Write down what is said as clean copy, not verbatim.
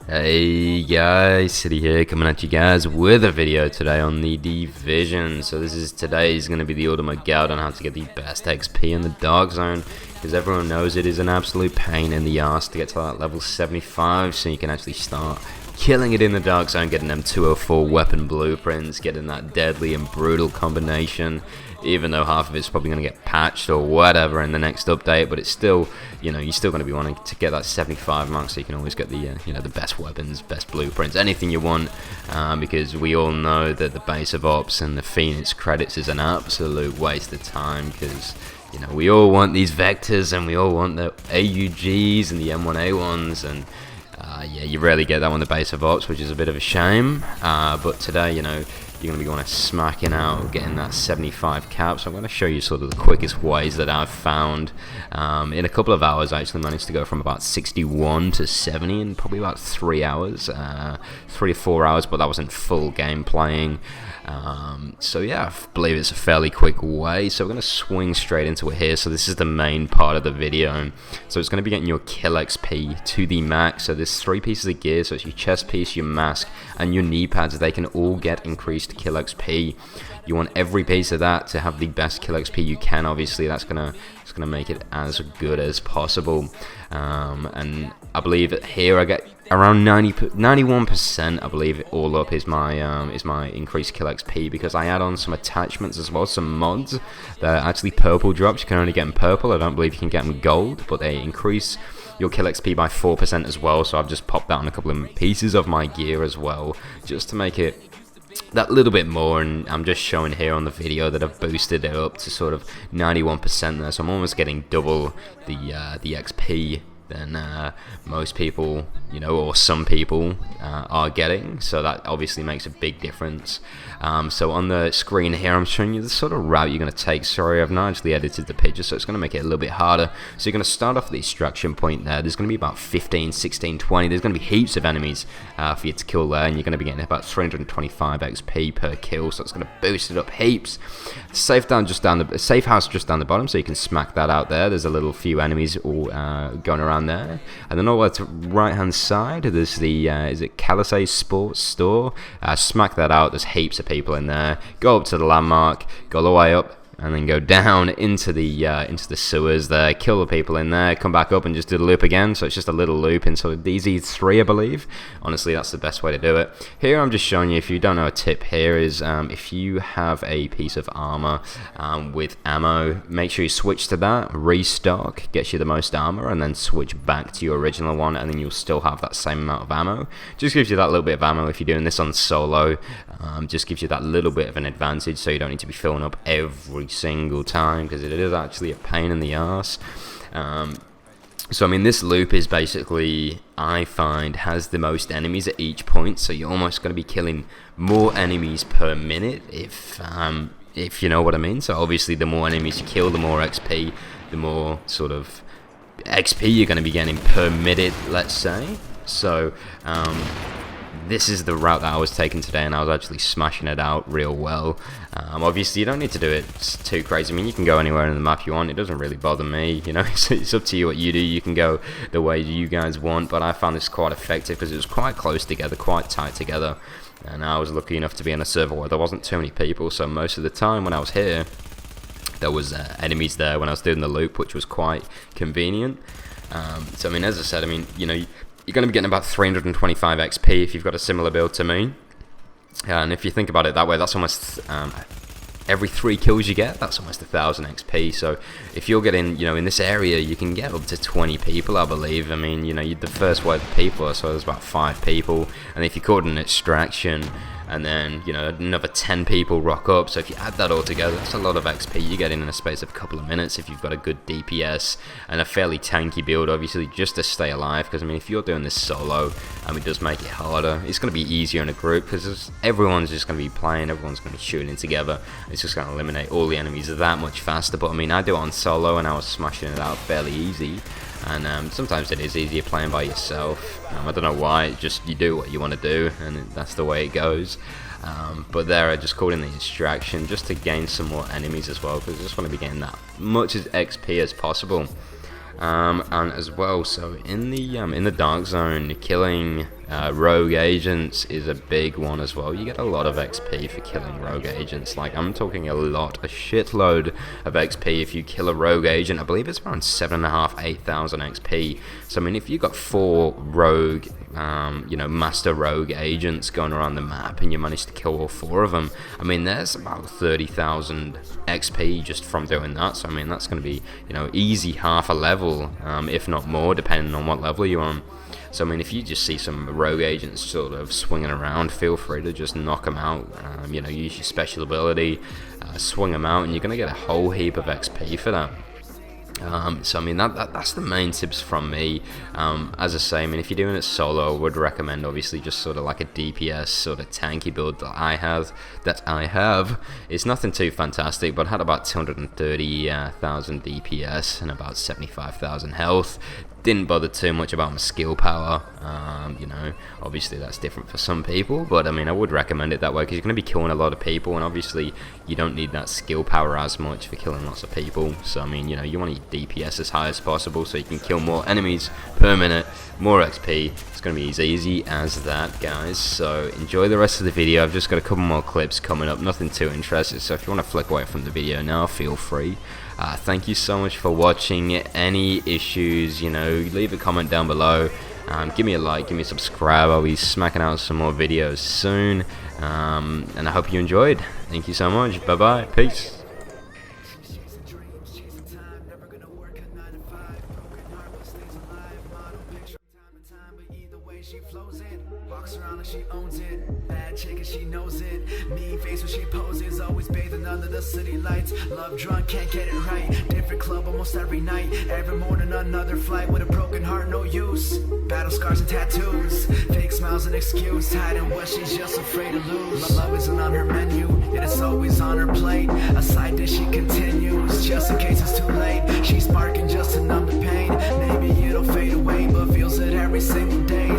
Hey guys, City here coming at you guys with a video today on the Division. So today's going to be the ultimate guide on how to get the best XP in the Dark Zone, because everyone knows it is an absolute pain in the ass to get to that level 75 so you can actually start killing it in the Dark Zone, getting them 204 weapon blueprints, getting that deadly and brutal combination, even though half of it's probably going to get patched or whatever in the next update. But it's still, you're still going to be wanting to get that 75 mark, so you can always get the the best weapons, best blueprints, anything you want, because we all know that the base of ops and the Phoenix credits is an absolute waste of time, because we all want these vectors and we all want the AUGs and the M1A1s, and yeah, you rarely get that on the base of ops, which is a bit of a shame. But today, you're going to be going to smacking out, getting that 75 cap. So I'm going to show you sort of the quickest ways that I've found. In a couple of hours, I actually managed to go from about 61 to 70 in probably about 3 hours, 3 to 4 hours, but that wasn't full game playing. So yeah, I believe it's a fairly quick way. So we're going to swing straight into it here. So this is the main part of the video. So it's going to be getting your kill XP to the max. So there's 3 pieces of gear. So it's your chest piece, your mask, and your knee pads. They can all get increased kill XP. You want every piece of that to have the best kill XP you can. Obviously, it's gonna make it as good as possible. And I believe here I get around 91%. I believe all up is my increased kill XP, because I add on some attachments as well, some mods that are actually purple drops. You can only get them purple. I don't believe you can get them gold, but they increase your kill XP by 4% as well. So I've just popped that on a couple of pieces of my gear as well, just to make it that little bit more. And I'm just showing here on the video that I've boosted it up to sort of 91% there, so I'm almost getting double the XP than most people, or some people are getting. So that obviously makes a big difference. So on the screen here, I'm showing you the sort of route you're going to take. Sorry, I've not actually edited the picture, so it's going to make it a little bit harder. So you're going to start off at the extraction point there. There's going to be about 15, 16, 20. There's going to be heaps of enemies for you to kill there, and you're going to be getting about 325 XP per kill. So it's going to boost it up heaps. Safe house just down the bottom, so you can smack that out there. There's a little few enemies all going around there, and then over to right hand side there's the is it Calisay Sports Store. Smack that out. There's heaps of people in there. Go up to the landmark, go all the way up, and then go down into the sewers there, kill the people in there, come back up and just do the loop again. So it's just a little loop in sort of DZ3, I believe. Honestly, that's the best way to do it. Here I'm just showing you, if you don't know, a tip here is if you have a piece of armor with ammo, make sure you switch to that. Restock gets you the most armor, and then switch back to your original one, and then you'll still have that same amount of ammo. Just gives you that little bit of ammo if you're doing this on solo. Just gives you that little bit of an advantage, so you don't need to be filling up every single time, because it is actually a pain in the ass. So I mean, this loop is basically, I find, has the most enemies at each point, so you're almost going to be killing more enemies per minute, if you know what I mean. So obviously the more enemies you kill, the more XP, the more sort of XP you're going to be getting per minute, let's say. So this is the route that I was taking today, and I was actually smashing it out real well. Obviously, you don't need to do it too crazy. I mean, you can go anywhere in the map you want. It doesn't really bother me, it's up to you what you do. You can go the way you guys want, but I found this quite effective because it was quite close together, quite tight together. And I was lucky enough to be in a server where there wasn't too many people, so most of the time when I was here, there was enemies there when I was doing the loop, which was quite convenient. So I mean, as I said, I mean, you're going to be getting about 325 XP if you've got a similar build to me. And if you think about it that way, that's almost every 3 kills you get, that's almost 1,000 XP. So if you're getting, in this area, you can get up to 20 people, I believe. I mean, the first wave of people, so there's about 5 people. And if you caught an extraction, and then another 10 people rock up, so if you add that all together, that's a lot of XP you get in a space of a couple of minutes if you've got a good DPS and a fairly tanky build, obviously, just to stay alive. Because I mean, if you're doing this solo, it does make it harder. It's going to be easier in a group, because everyone's just going to be playing, everyone's going to be shooting together. It's just going to eliminate all the enemies that much faster. But I mean, I do it on solo, and I was smashing it out fairly easy. And sometimes it is easier playing by yourself. I don't know why, just you do what you want to do, and that's the way it goes. But there I just called in the extraction just to gain some more enemies as well, because I just want to be getting that much as XP as possible. And as well, so in the Dark Zone, killing rogue agents is a big one as well. You get a lot of XP for killing rogue agents. Like, I'm talking a shitload of XP if you kill a rogue agent. I believe it's around 7,500, 8,000 XP. So I mean, if you got 4 rogue master rogue agents going around the map and you manage to kill all 4 of them, I mean, there's about 30,000 XP just from doing that. So I mean, that's going to be, easy half a level, if not more, depending on what level you're on. So I mean, if you just see some rogue agents sort of swinging around, feel free to just knock them out. Use your special ability, swing them out, and you're going to get a whole heap of XP for that. So I mean, that's the main tips from me. As I say, I mean, if you're doing it solo, I would recommend obviously just sort of like a DPS sort of tanky build that I have. It's nothing too fantastic, but I had about 230,000 DPS and about 75,000 health. Didn't bother too much about my skill power. Obviously that's different for some people, but I mean, I would recommend it that way because you're going to be killing a lot of people, and obviously you don't need that skill power as much for killing lots of people. So I mean, you want your DPS as high as possible so you can kill more enemies per minute, more XP. It's going to be as easy as that, guys. So enjoy the rest of the video. I've just got a couple more clips coming up, nothing too interesting, so if you want to flick away from the video now, feel free. Thank you so much for watching. Any issues, leave a comment down below. Give me a like, give me a subscribe. I'll be smacking out some more videos soon, and I hope you enjoyed. Thank you so much. Bye bye. Peace. She flows it, walks around like she owns it. Bad chick and she knows it. Mean face when she poses, always bathing under the city lights. Love drunk, can't get it right. Different club almost every night. Every morning another flight with a broken heart, no use. Battle scars and tattoos, fake smiles and excuse. Hiding what she's just afraid to lose. Love isn't on her menu, yet it's always on her plate. A side dish she continues, just in case it's too late. She's sparking just to numb the pain. Maybe it'll fade away, but feels it every single day.